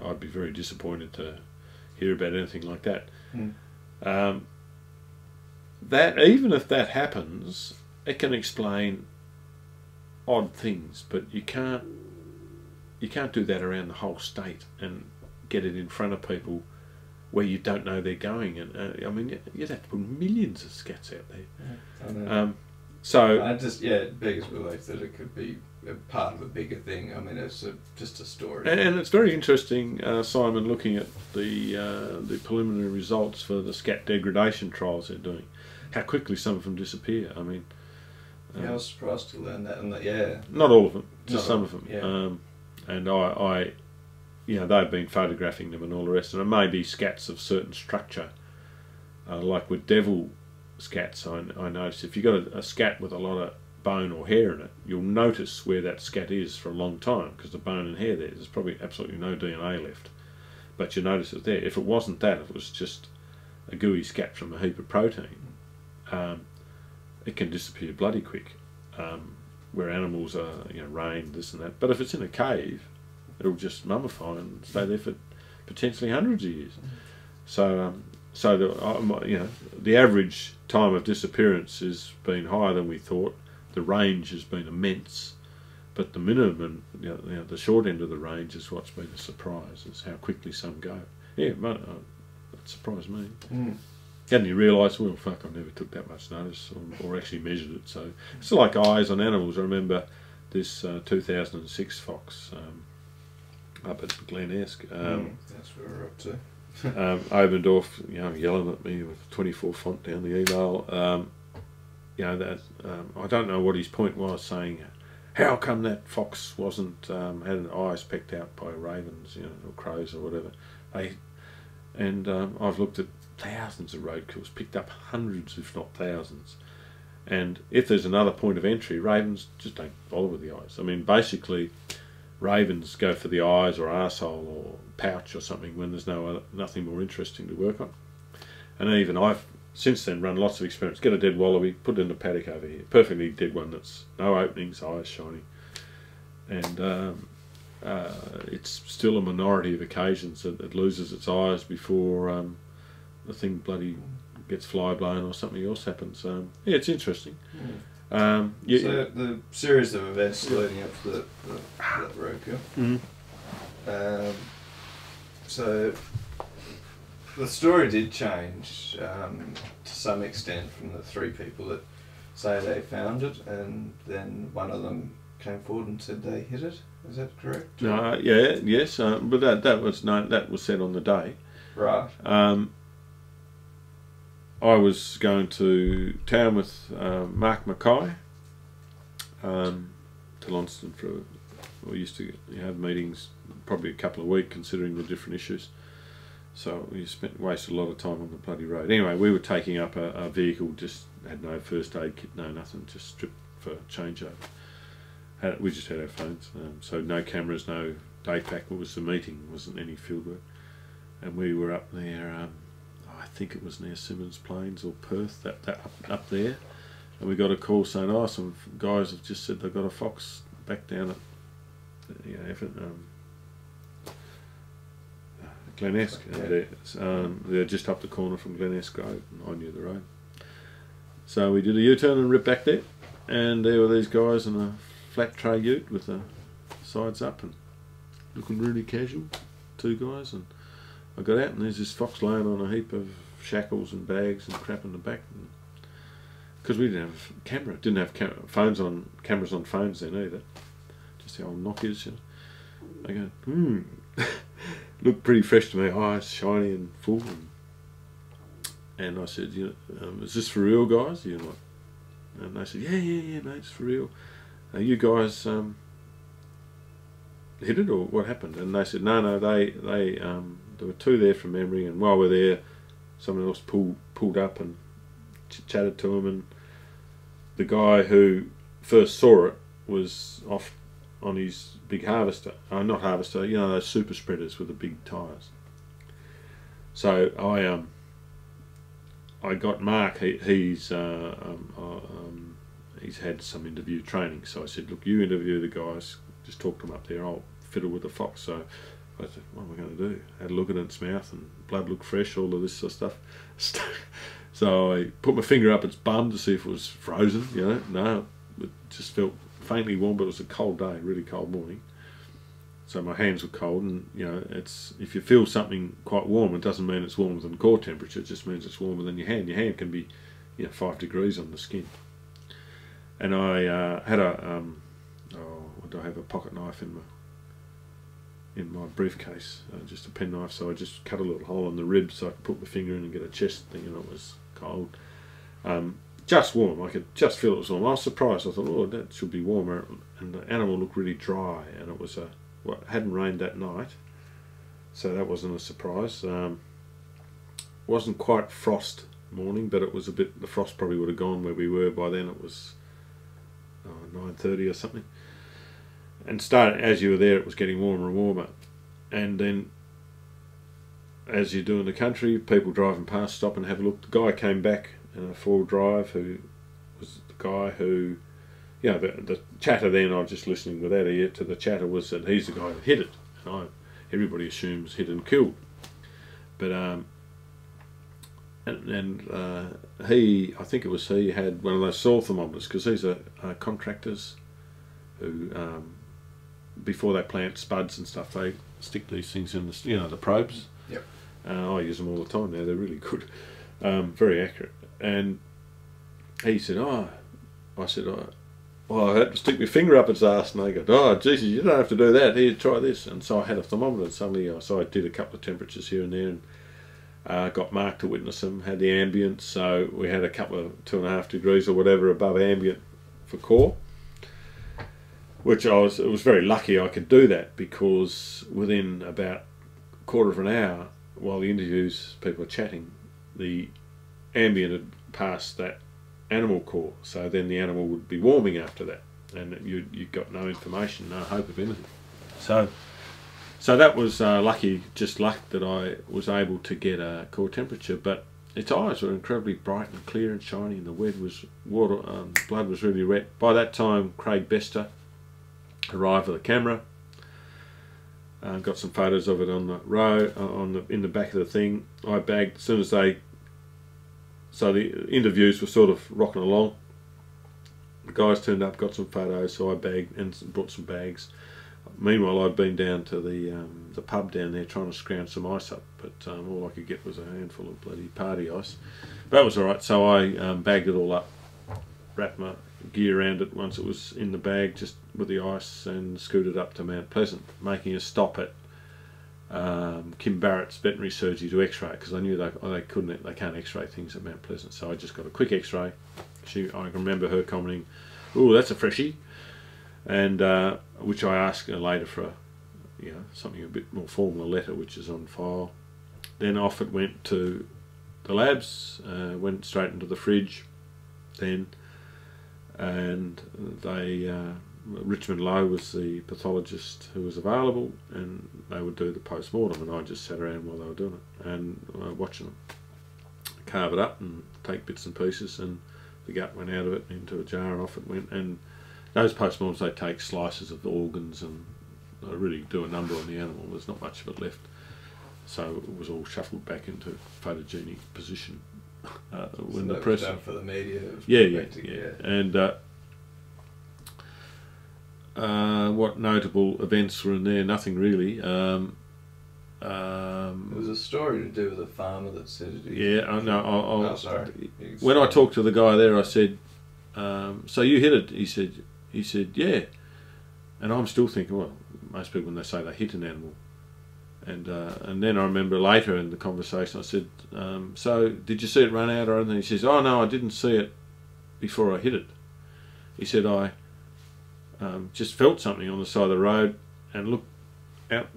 I'd be very disappointed to hear about anything like that. That even if that happens, it can explain odd things, but you can't do that around the whole state and get it in front of people where you don't know they're going. And I mean, you'd have to put millions of scats out there. I know. So I just it begs belief that it could be a part of a bigger thing. I mean, it's just a story. and it's very interesting, Simon, looking at the preliminary results for the scat degradation trials they're doing. How quickly some of them disappear. I mean, I was surprised to learn that. And not all of them, just not some of them. And I they've been photographing them and all the rest, and it may be scats of certain structure, like with devil scats. I notice if you've got a scat with a lot of bone or hair in it, you'll notice where that scat is for a long time, because the bone and hair there's probably absolutely no DNA left, but you notice it there. If it wasn't that, if it was just a gooey scat from a heap of protein, it can disappear bloody quick, where animals are, rain, this and that. But if it's in a cave, it'll just mummify and stay there for potentially hundreds of years. So the average time of disappearance has been higher than we thought. The range has been immense, but the minimum and the short end of the range is what's been a surprise. Is how quickly some go. Yeah, that surprised me. Hadn't you realised? Well, fuck, I never took that much notice or actually measured it. So it's like eyes on animals. I remember this 2006 fox up at Glen Esk. That's where we're up to. Obendorf, yelling at me with 24 font down the email. I don't know what his point was, saying, how come that fox wasn't had an eyes pecked out by ravens, or crows or whatever. I've looked at thousands of roadkills, picked up hundreds if not thousands, and if there's another point of entry, ravens just don't bother with the eyes. I mean, basically ravens go for the eyes or arsehole or pouch or something when there's nothing more interesting to work on. And even I've since then run lots of experiments. Get a dead wallaby, put it in the paddock over here, perfectly dead one that's no openings, eyes shiny, and it's still a minority of occasions that it loses its eyes before the thing bloody gets fly blown or something else happens. Yeah, it's interesting. So the series of events leading up to that roadkill. So the story did change to some extent from the three people that say they found it, and then one of them came forward and said they hit it. Is that correct? Yes, but that was said on the day. Right. I was going to town with Mark Mackay to Launceston we used to have meetings probably a couple of weeks considering the different issues. So we wasted a lot of time on the bloody road. Anyway, we were taking up a vehicle, just had no first aid kit, no nothing, just stripped for changeover. We just had our phones, so no cameras, no day pack. It was the meeting, wasn't any field work. And we were up there, I think it was near Symonds Plains or Perth, that up there. And we got a call saying, some guys have just said they've got a fox back down at Glen Esk. They're just up the corner from Glen Esk Road, and I knew the road. So we did a U-turn and ripped back there, and there were these guys in a flat tray ute with the sides up and looking really casual, two guys, and I got out and there's this fox laying on a heap of shackles and bags and crap in the back, because we didn't have cameras on phones then either, just the old Nokias. I go, looked pretty fresh to me, eyes shiny and full, and I said, is this for real, guys? And they said, yeah, mate, it's for real. You guys hit it, or what happened? And they said, no, they there were two there from memory, and while we're there, someone else pulled up and chatted to him, and the guy who first saw it was off on his big harvester, not harvester, those super spreaders with the big tyres. So I got Mark. He's had some interview training, so I said, look, you interview the guys, just talk to them up there, I'll fiddle with the fox. So I said, what am I going to do? Had a look at its mouth and blood looked fresh, all of this sort of stuff. So I put my finger up its bum to see if it was frozen, you know. No, it just felt faintly warm, but it was a cold day, really cold morning. So my hands were cold, and you know, it's if you feel something quite warm, it doesn't mean it's warmer than core temperature. It just means it's warmer than your hand. Your hand can be, you know, 5 degrees on the skin. And I had a what do I have? A pocket knife in my briefcase, just a penknife. So I just cut a little hole in the rib so I could put my finger in and get a chest thing, and it was cold. Just warm. I could just feel it was warm. I was surprised. I thought, oh, that should be warmer. And the animal looked really dry, and it was it hadn't rained that night, so that wasn't a surprise. Wasn't quite frost morning, but it was a bit. The frost probably would have gone where we were by then. It was 9:30 or something. And as you were there, it was getting warmer and warmer. And then, as you do in the country, people driving past stop and have a look. The guy came back in a 4-wheel drive, who was the guy who, you know, the chatter then, I was just listening without ear to the chatter, was that he's the guy who hit it. And everybody assumes hit and killed. But he, I think it was he, had one of those soil thermometers, because these are contractors who, before they plant spuds and stuff, they stick these things in the, you know, the probes. Yep. I use them all the time now. They're really good, very accurate. And he said, I said, I had to stick my finger up its arse, and they go, oh, Jesus, you don't have to do that. Here, try this. And so I had a thermometer, and suddenly, so I did a couple of temperatures here and there, and got Mark to witness them. Had the ambient, so we had a couple of 2.5 degrees or whatever above ambient for core. Which it was very lucky I could do that, because within about a quarter of an hour, while the interviews, people were chatting, the ambient had passed that animal core, so then the animal would be warming after that, and you got no information, no hope of anything. So that was lucky, just luck that I was able to get a core temperature. But its eyes were incredibly bright and clear and shiny, and the blood was really red. By that time, Craig Bester arrived with a camera. Got some photos of it on the row, in the back of the thing. I bagged as soon as so the interviews were sort of rocking along. The guys turned up, got some photos, so I bagged and brought some bags. Meanwhile, I'd been down to the pub down there trying to scrounge some ice up, but all I could get was a handful of bloody party ice. But that was all right. So I bagged it all up, wrapped my gear around it once it was in the bag, just with the ice, and scooted up to Mount Pleasant, making a stop at Kim Barrett's veterinary surgery to X-ray, because I knew they can't X-ray things at Mount Pleasant. So I just got a quick X-ray. I can remember her commenting, "Oh, that's a freshie," and which I asked her later for something a bit more formal, a letter, which is on file. Then off it went to the labs, went straight into the fridge then, and they Richmond Lowe was the pathologist who was available, and they would do the post-mortem, and I just sat around while they were doing it and watching them carve it up and take bits and pieces, and the gut went out of it into a jar, and off it went. And those post-mortems, they take slices of the organs and they really do a number on the animal. There's not much of it left, so it was all shuffled back into photogenic position when the press done for the media. And what notable events were in there? Nothing really. There was a story to do with a farmer that said it. Yeah, I know. Sorry. When I talked to the guy there, I said, "So you hit it?" He said, "Yeah." And I'm still thinking, well, most people when they say they hit an animal, and then I remember later in the conversation I said, "So did you see it run out or anything?" He says, "Oh no, I didn't see it before I hit it." He said, "I just felt something on the side of the road and looked out,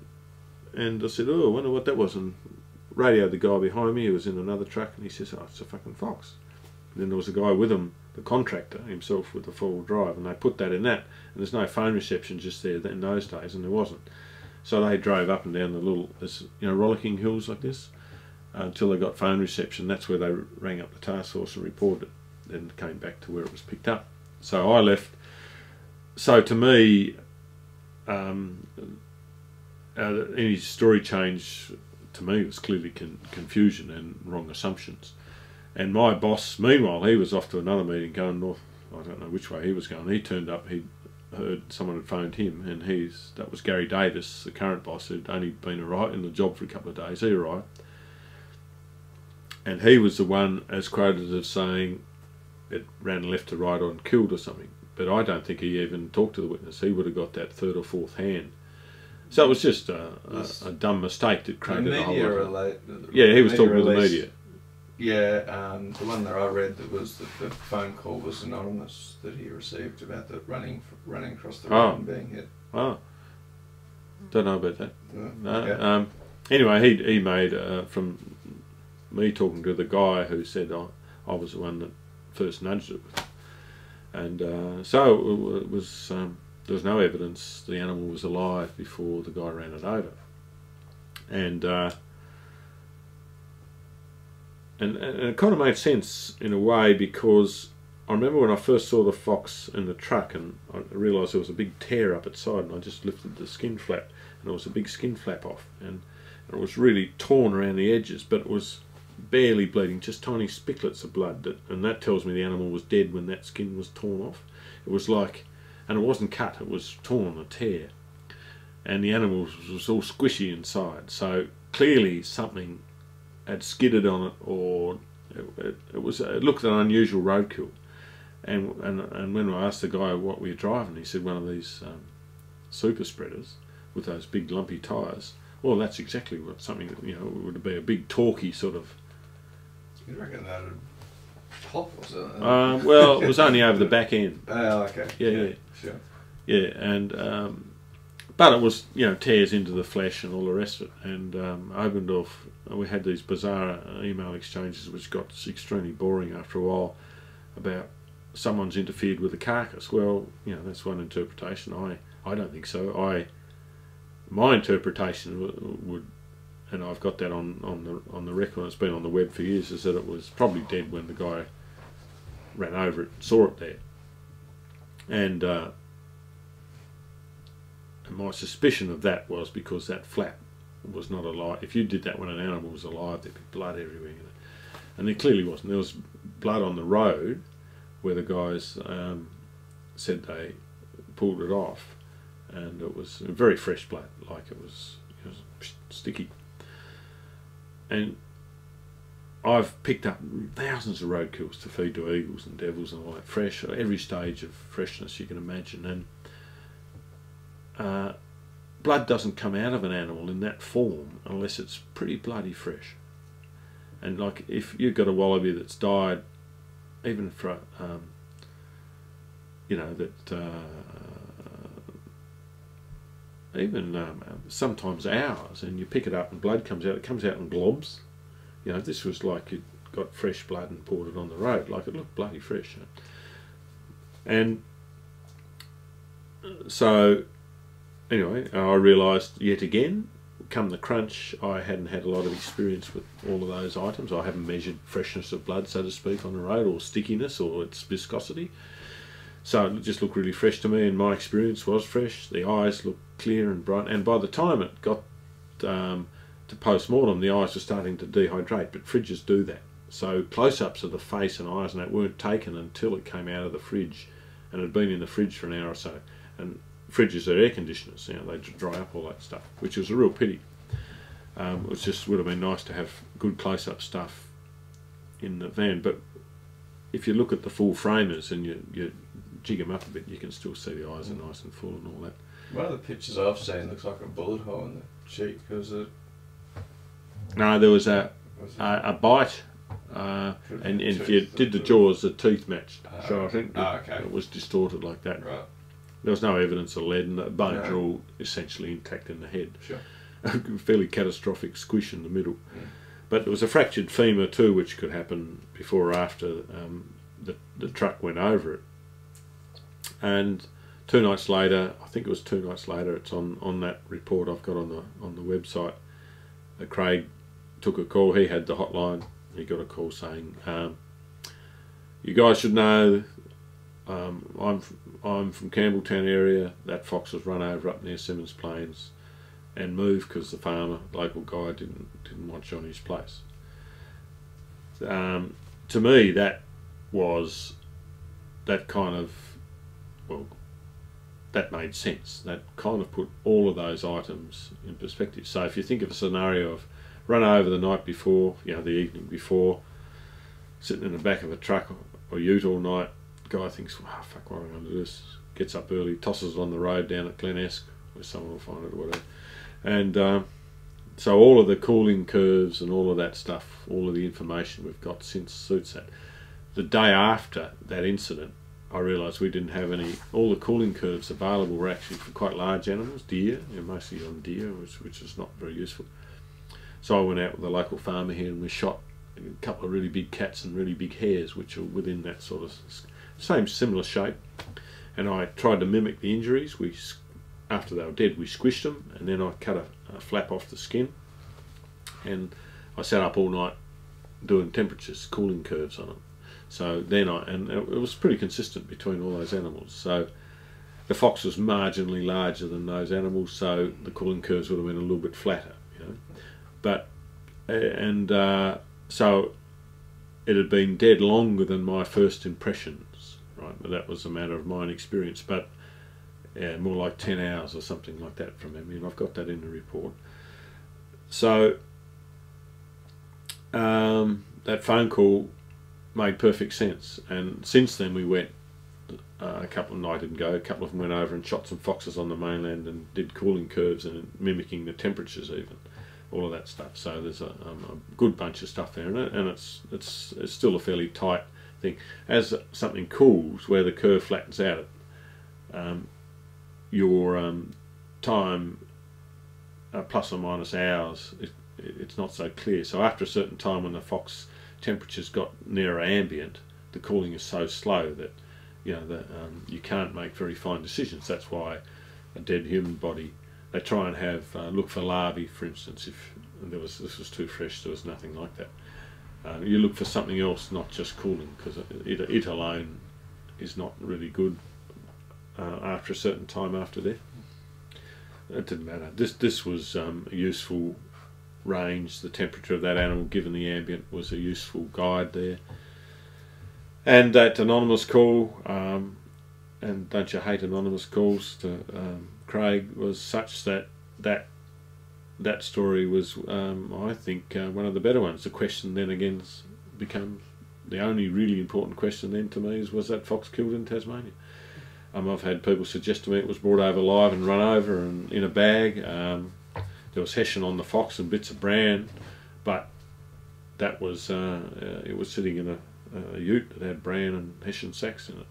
and I said, oh, I wonder what that was," and radioed the guy behind me who was in another truck, and he says, "Oh, it's a fucking fox." And then there was a guy with him, the contractor himself, with the 4-wheel drive, and they put that in that, and there's no phone reception just there in those days, and there wasn't. So they drove up and down the little, rollicking hills like this, until they got phone reception. That's where they rang up the task force and reported it, then came back to where it was picked up. So I left. So to me, any story change to me was clearly confusion and wrong assumptions. And my boss, meanwhile, he was off to another meeting going north. I don't know which way he was going. He turned up, he heard someone had phoned him, and that was Gary Davis, the current boss, who'd only been in the job for a couple of days. He arrived. And he was the one as quoted as saying it ran left to right on killed or something. But I don't think he even talked to the witness. He would have got that third or fourth hand. So it was just a dumb mistake that created a whole lot. Yeah, he was talking to the media. Yeah, the one that I read that was that the phone call was anonymous that he received about the running across the road and being hit. Oh, don't know about that. No. Yeah. Anyway, he made from me talking to the guy who said I was the one that first nudged it, and so it was. There was no evidence the animal was alive before the guy ran it over, and it kind of made sense in a way, because I remember when I first saw the fox in the truck and I realised there was a big tear up its side, and I just lifted the skin flap and there was a big skin flap off, and it was really torn around the edges, but it was barely bleeding, just tiny spicklets of blood, and that tells me the animal was dead when that skin was torn off. It was like, and it wasn't cut, it was torn, a tear, and the animal was all squishy inside, so clearly something had skidded on it, or it looked an unusual roadkill. And when I asked the guy what were you driving, he said one of these super spreaders with those big lumpy tyres. Well, that's exactly what something that, it would be a big talky sort of. You reckon that would pop or something? Well, it was only over the back end. Oh, okay. Yeah. Sure. Yeah, and but it was tears into the flesh and all the rest of it. And Obendorf, we had these bizarre email exchanges which got extremely boring after a while about someone's interfered with the carcass. Well, that's one interpretation. I don't think so. My interpretation would, and I've got that on the record, it's been on the web for years, is that it was probably dead when the guy ran over it and saw it there. And my suspicion of that was because that flap was not alive. If you did that when an animal was alive, there'd be blood everywhere. And there clearly wasn't. There was blood on the road where the guys said they pulled it off, and it was very fresh blood, like it was sticky. And I've picked up thousands of roadkills to feed to eagles and devils and all that, fresh, every stage of freshness you can imagine. And blood doesn't come out of an animal in that form unless it's pretty bloody fresh. And like if you've got a wallaby that's died, even for sometimes hours, and you pick it up and blood comes out, it comes out in globs. This was like you'd got fresh blood and poured it on the road, like it looked bloody fresh. And so anyway, I realised yet again, come the crunch, I hadn't had a lot of experience with all of those items. I haven't measured freshness of blood, so to speak, on the road, or stickiness, or its viscosity. So it just looked really fresh to me, and my experience was fresh. The eyes looked clear and bright, and by the time it got to post-mortem, the eyes were starting to dehydrate, but fridges do that. So close-ups of the face and eyes and that weren't taken until it came out of the fridge, and it had been in the fridge for an hour or so. And fridges are air conditioners, they dry up all that stuff, which was a real pity. It just would have been nice to have good close-up stuff in the van, but if you look at the full framers and you jig them up a bit, you can still see the eyes are nice and full and all that. One of the pictures I've seen looks like a bullet hole in the cheek. No, there was a bite, and if you did the jaws, the teeth matched. So I think it was distorted like that. Right. There was no evidence of lead, and the bones are all essentially intact in the head. Sure. A fairly catastrophic squish in the middle. But there was a fractured femur too, which could happen before or after the truck went over it. And 2 nights later, I think it was 2 nights later, it's on that report I've got on the website. Craig took a call. He had the hotline. He got a call saying, "You guys should know. I'm from Campbelltown area. That fox was run over up near Simmons Plains. and move because the farmer, local guy, didn't want you on his place. To me, that kind of, well, that made sense. That kind of put all of those items in perspective. So if you think of a scenario of run over the night before, the evening before, sitting in the back of a truck or ute all night, guy thinks, wow, fuck, what am I going to do this? Gets up early, tosses it on the road down at Glenesk, where someone will find it or whatever. And so all of the cooling curves and all of that stuff, all of the information we've got since suits that. The day after that incident, I realised we didn't have all the cooling curves available were actually for quite large animals, deer, mostly on deer, which is not very useful. So I went out with a local farmer here and we shot a couple of really big cats and really big hares, which are within that sort of similar shape. And I tried to mimic the injuries. After they were dead, we squished them, and then I cut a flap off the skin. And I sat up all night doing temperatures, cooling curves on them. So then and it was pretty consistent between all those animals. So the fox was marginally larger than those animals, so the cooling curves would have been a little bit flatter, But so it had been dead longer than my first impressions, right? But that was a matter of my experience. But more like 10 hours or something like that from memory, and I've got that in the report. So that phone call made perfect sense, and since then we went a couple of them went over and shot some foxes on the mainland and did cooling curves and mimicking the temperatures, even all of that stuff. So there's a good bunch of stuff there in it, and it's still a fairly tight thing. As something cools, where the curve flattens out, your time plus or minus hours, it's not so clear. So after a certain time, when the fox temperatures got nearer ambient, the cooling is so slow that you can't make very fine decisions. That's why a dead human body, they try and have look for larvae, for instance. If this was too fresh, there was nothing like that. You look for something else, not just cooling, because it alone is not really good after a certain time after death. It didn't matter. This was a useful range. The temperature of that animal given the ambient was a useful guide there. And that anonymous call, and don't you hate anonymous calls, to Craig, was such that story was, I think, one of the better ones. The question then again becomes the only really important question then to me is, was that fox killed in Tasmania? I've had people suggest to me it was brought over live and run over and in a bag. There was hessian on the fox and bits of bran, but that was it was sitting in a ute that had bran and hessian sacks in it.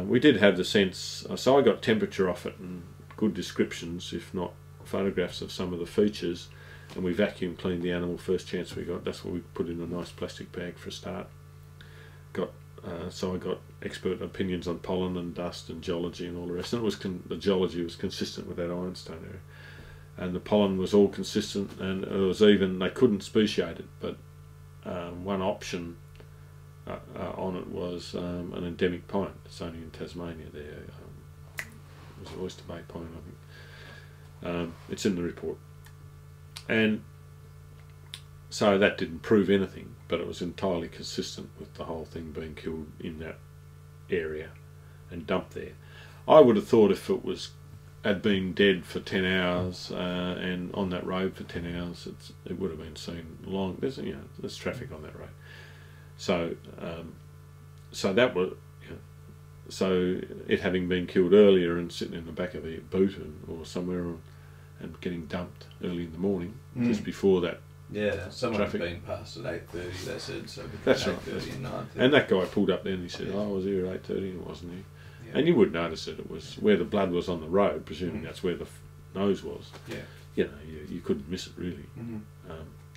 We did have the sense, so I got temperature off it and good descriptions, if not photographs of some of the features, and we vacuum cleaned the animal first chance we got. That's what we put in a nice plastic bag for a start. So I got expert opinions on pollen and dust and geology and all the rest. And the geology was consistent with that ironstone area, and the pollen was all consistent. And it was even, they couldn't speciate it, but one option on it was an endemic pine. It's only in Tasmania there. It was oyster bay pine, I think. It's in the report, and so that didn't prove anything, but it was entirely consistent with the whole thing being killed in that area and dumped there. I would have thought if it had been dead for 10 hours and on that road for 10 hours, it would have been seen long. There's traffic on that road. So that was, so it having been killed earlier and sitting in the back of a boot or somewhere and getting dumped early in the morning, just before that. Yeah, someone traffic. had been past at 8:30, they said, so between That's 8:30 right. and 9:30. And that guy pulled up there and he said, I was here at 8:30 and it wasn't here. Yeah. And you would notice that it was where the blood was on the road, presuming that's where the nose was. Yeah. You couldn't miss it really,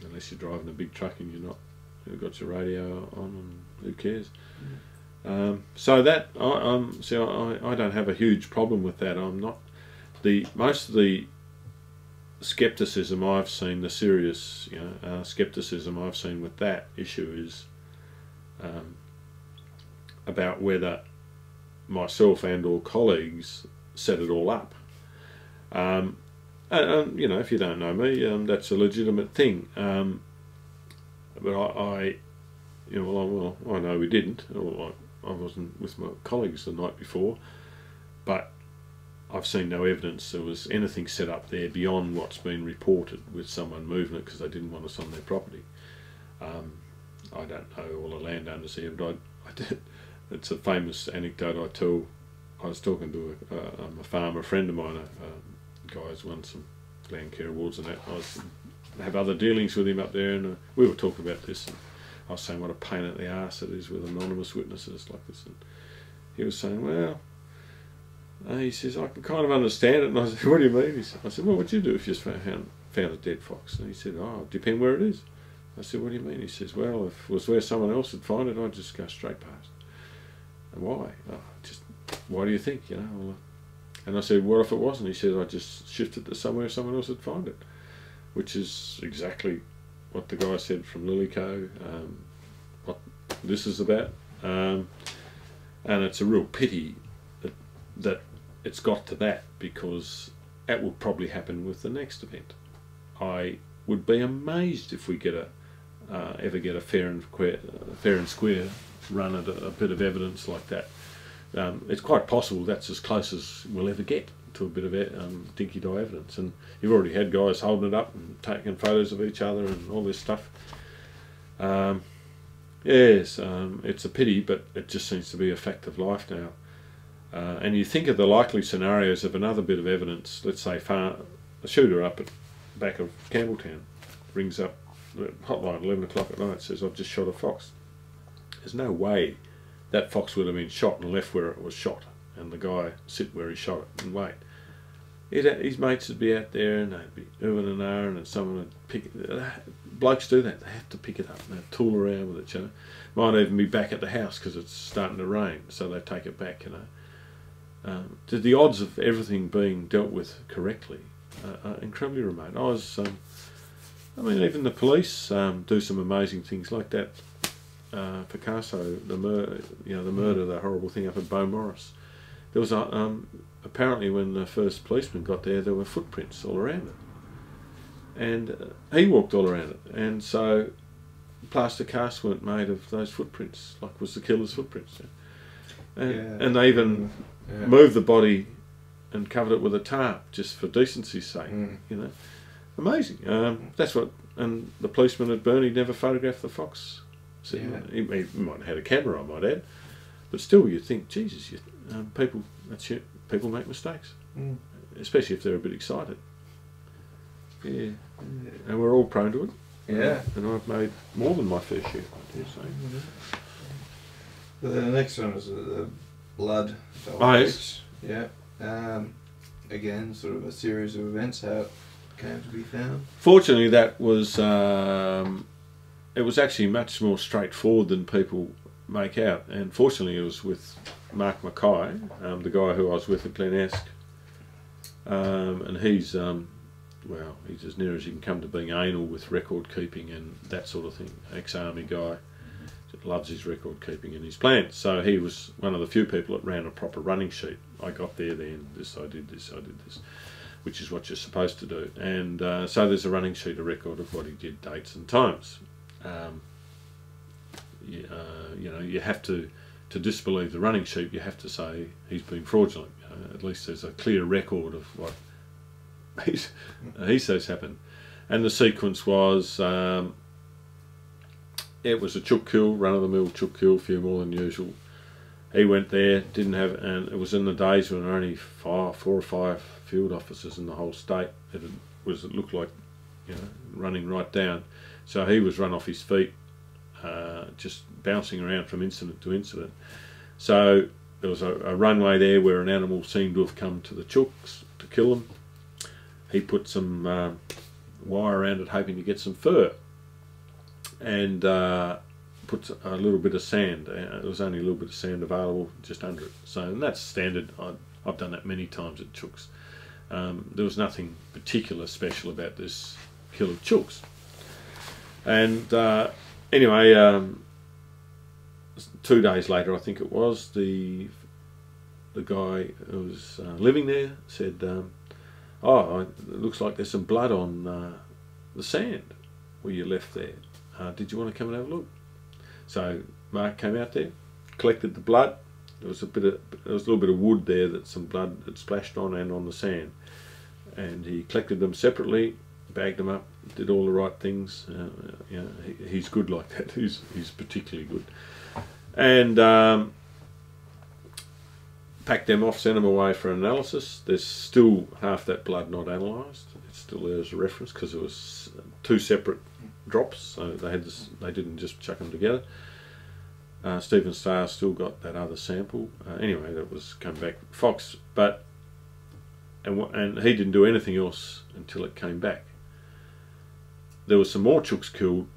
unless you're driving a big truck and you've got your radio on, and who cares? So that I don't have a huge problem with that. I'm not most of the skepticism I've seen, the serious skepticism I've seen with that issue is about whether myself and or colleagues set it all up. And You know, if you don't know me, that's a legitimate thing. But I you know, well, I know we didn't. I wasn't with my colleagues the night before, but I've seen no evidence there was anything set up there beyond what's been reported with someone moving it because they didn't want us on their property. I don't know all the landowners here, but I did. It's a famous anecdote I tell. I was talking to a farmer friend of mine, a guy who's won some land care awards and that. I have other dealings with him up there, and we were talking about this. And I was saying what a pain in the arse it is with anonymous witnesses like this. And he was saying, well, he says, I can kind of understand it. And I said, what do you mean? I said, well, what'd you do if you just found a dead fox? And he said, oh, depend where it is. I said, what do you mean? He says, well, if it was where someone else would find it, I'd just go straight past. And why? Oh, just, why do you think, you know? Well, and I said, what if it wasn't? He said, I just shifted to somewhere someone else would find it, which is exactly what the guy said from Lillico, what this is about. And it's a real pity that it's got to that, because that will probably happen with the next event. I would be amazed if we get ever get a fair and square run at a bit of evidence like that. It's quite possible that's as close as we'll ever get to a bit of dinky-die evidence, and you've already had guys holding it up and taking photos of each other and all this stuff. Yes, it's a pity, but it just seems to be a fact of life now. And you think of the likely scenarios of another bit of evidence. Let's say a shooter up at back of Campbelltown rings up the hotline 11 o'clock at night, says, I've just shot a fox. There's no way that fox would have been shot and left where it was shot, and the guy sit where he shot it and wait. His mates would be out there and they'd be oohing and ahhing, and someone would pick it. Blokes do that, they have to pick it up and they tool around with it, you know. Might even be back at the house because it's starting to rain, so they take it back, you know. The odds of everything being dealt with correctly are incredibly remote. I mean, even the police do some amazing things like that. Picasso, the murder, the horrible thing up at Beaumaris. There was apparently when the first policeman got there were footprints all around it, and he walked all around it, and so plaster casts weren't made of those footprints, like was the killer's footprints. And they even moved the body and covered it with a tarp just for decency's sake. You know, amazing. That's what. And the policeman at Burnley never photographed the fox. So he might have had a camera, I might add, but still, you think, Jesus, people make mistakes, especially if they're a bit excited. Yeah, and we're all prone to it. Yeah, and I've made more than my fair share, I dare say. The next one is the blood. Yes. Yeah. Again, sort of a series of events. How it came to be found. Fortunately, that was. It was actually much more straightforward than people make out, and fortunately it was with Mark Mackay, the guy who I was with at Glen Esk, and he's well, he's as near as you can come to being anal with record keeping and that sort of thing. Ex-army guy, loves his record keeping and his plans. So he was one of the few people that ran a proper running sheet. I got there, then this I did this, which is what you're supposed to do. And so there's a running sheet, a record of what he did, dates and times. You know, you have to disbelieve the running sheet, you have to say he's been fraudulent. At least there's a clear record of what he says happened. And the sequence was, it was a chook kill, run-of-the-mill chook kill, a few more than usual. He went there, didn't have, and it was in the days when there were only 4 or 5 field officers in the whole state. It looked like, you know, running right down. So he was run off his feet, just bouncing around from incident to incident. So there was a runway there where an animal seemed to have come to the chooks to kill them. He put some wire around it hoping to get some fur, and put a little bit of sand. There was only a little bit of sand available just under it. So, and that's standard. I've done that many times at chooks. There was nothing particular special about this kill of chooks. And anyway, 2 days later, I think it was, the guy who was living there said, oh, it looks like there's some blood on the sand where you left there. Did you want to come and have a look? So Mark came out there, collected the blood. There was a little bit of wood there that some blood had splashed on and on the sand, and he collected them separately, bagged them up, did all the right things. You know, he's good like that. He's particularly good, and packed them off, sent them away for analysis. There's still half that blood not analysed. It's still there as a reference because it was 2 separate drops, so they didn't just chuck them together. Stephen Starr still got that other sample. Anyway, that was come back fox, and he didn't do anything else until it came back. There was some more chooks killed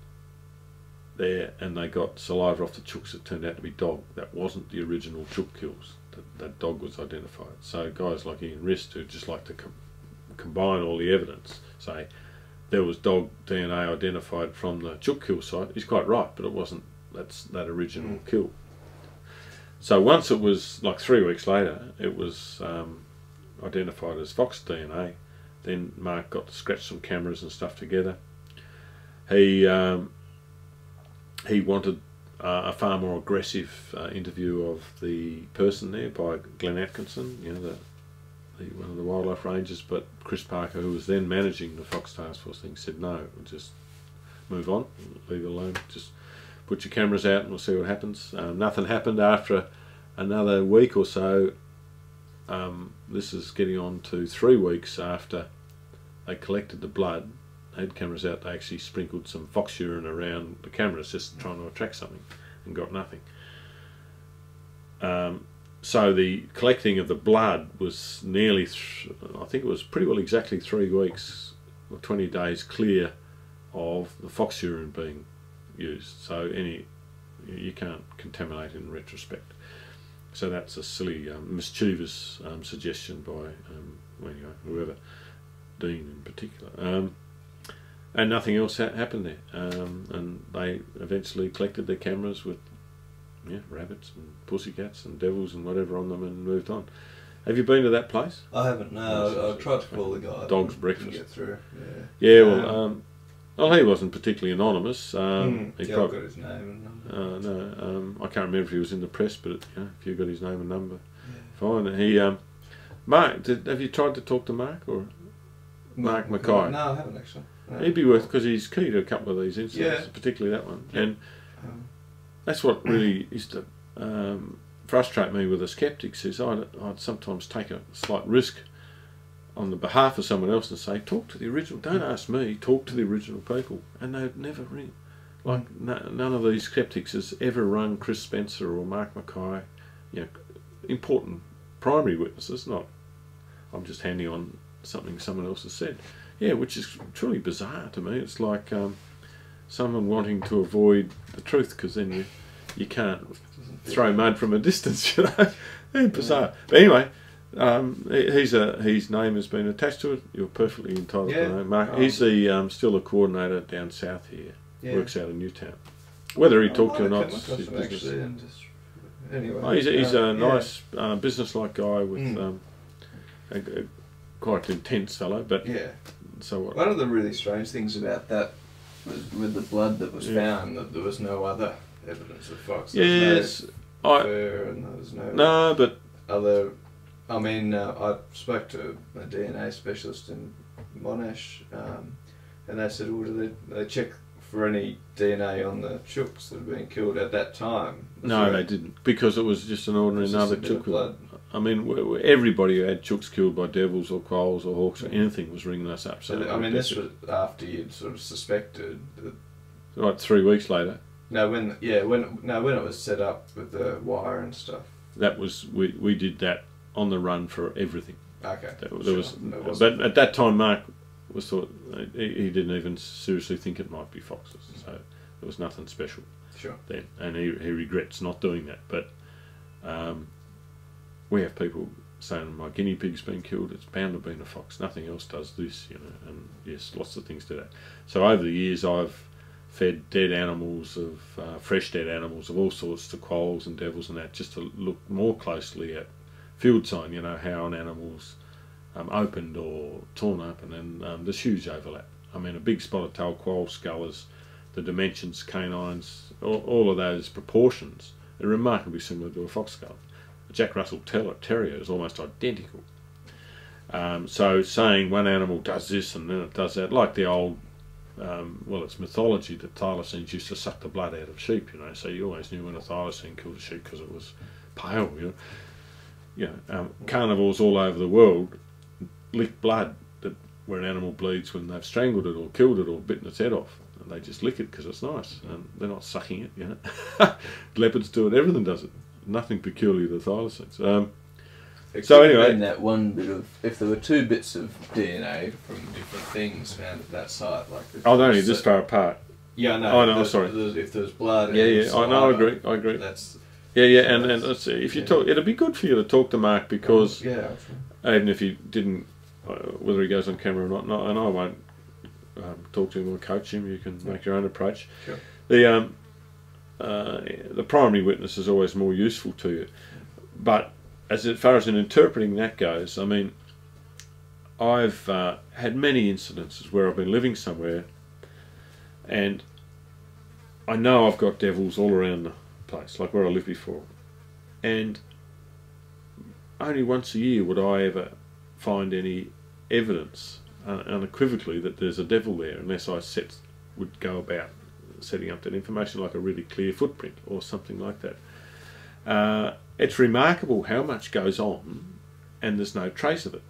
there, and they got saliva off the chooks that turned out to be dog. That wasn't the original chook kills. That dog was identified. So guys like Ian Rist, who just like to combine all the evidence, say there was dog DNA identified from the chook kill site. He's quite right, but it wasn't. That's that original kill. So once it was like 3 weeks later, it was identified as fox DNA. Then Mark got to scratch some cameras and stuff together. He wanted a far more aggressive interview of the person there by Glenn Atkinson, you know, one of the wildlife rangers. But Chris Parker, who was then managing the Fox Task Force thing, said no, we'll just move on, leave it alone, just put your cameras out and we'll see what happens. Nothing happened after another week or so. This is getting on to 3 weeks after they collected the blood. They had cameras out, they actually sprinkled some fox urine around the cameras just trying to attract something, and got nothing. So the collecting of the blood was nearly, I think it was pretty well exactly 3 weeks or 20 days clear of the fox urine being used. So you can't contaminate in retrospect. So that's a silly, mischievous suggestion by whoever, Dean in particular. And nothing else happened there. And they eventually collected their cameras with rabbits and pussycats and devils and whatever on them and moved on. Have you been to that place? I haven't, no. I tried to call the guy. Dog's Breakfast. Get through. Yeah, well, he wasn't particularly anonymous. He got his name and number. No, I can't remember if he was in the press, but if you got his name and number, fine. He, Mark, have you tried to talk to Mark or Mark Mackay? No, I haven't actually. No. He'd be worth, because he's key to a couple of these incidents, particularly that one. Yeah. And that's what really used to frustrate me with the skeptics, is I'd sometimes take a slight risk on the behalf of someone else and say, talk to the original, don't ask me, talk to the original people. And they'd never ring. Like, none of these skeptics has ever rung Chris Spencer or Mark Mackay, important primary witnesses, not, I'm just handing on something someone else has said. Yeah, which is truly bizarre to me. It's like someone wanting to avoid the truth, because then you can't throw mud from a distance, Yeah, bizarre. But anyway, his name has been attached to it. You're perfectly entitled to know Mark. He's still a coordinator down south here. Works out of Newtown. Whether he talked to you or not, it's his business. Anyway, he's a nice business-like guy with a quite intense fellow, but so what? One of the really strange things about that was with the blood that was found, that there was no other evidence of fox. Yes, fur, and there was no but other. I mean, I spoke to a DNA specialist in Monash, and they said, well, do they check for any DNA on the chooks that had been killed at that time? No, they didn't, because it was just an ordinary another chook. I mean, everybody who had chooks killed by devils or quolls or hawks or anything was ringing us up. So I mean, this was after you'd sort of suspected that. Right, 3 weeks later. No, when it was set up with the wire and stuff. That was we did that on the run for everything. Okay. But at that time, Mark was thought he didn't even seriously think it might be foxes. So there was nothing special. Sure. Then, and he regrets not doing that. But we have people saying my guinea pig's been killed. It's bound to have been a fox. Nothing else does this, And yes, lots of things do that. So over the years, I've fed dead animals fresh dead animals of all sorts to quolls and devils and that, just to look more closely at field sign. How an animal's opened or torn open, and there's huge overlap. I mean, a big spotted tail quoll skull is the dimensions, canines, all of those proportions are remarkably similar to a fox skull. A Jack Russell Terrier is almost identical. So saying one animal does this and then it does that, like the old, well, it's mythology that thylacines used to suck the blood out of sheep, you know, so you always knew when a thylacine killed a sheep because it was pale, you know. Carnivores all over the world lick blood where an animal bleeds when they've strangled it or killed it or bitten its head off. And they just lick it because it's nice, and they're not sucking it, you know. Leopards do it, everything does it. Nothing peculiar to thylacines. So anyway, that one bit of, if there were 2 bits of DNA from different things found at that site, like only this far apart. Yeah, I know. Oh no, sorry. If there's blood, yeah, I know. I agree. That's yeah, and let's see, if you talk, it'd be good for you to talk to Mark because even if you didn't, whether he goes on camera or not, and I won't talk to him or coach him. You can make your own approach. Sure. The primary witness is always more useful to you, but as far as in interpreting that goes, I mean, I've had many incidences where I've been living somewhere and I know I've got devils all around the place, like where I lived before, and only once a year would I ever find any evidence unequivocally that there's a devil there, unless I would go about setting up that information, like a really clear footprint or something like that. It's remarkable how much goes on and there's no trace of it.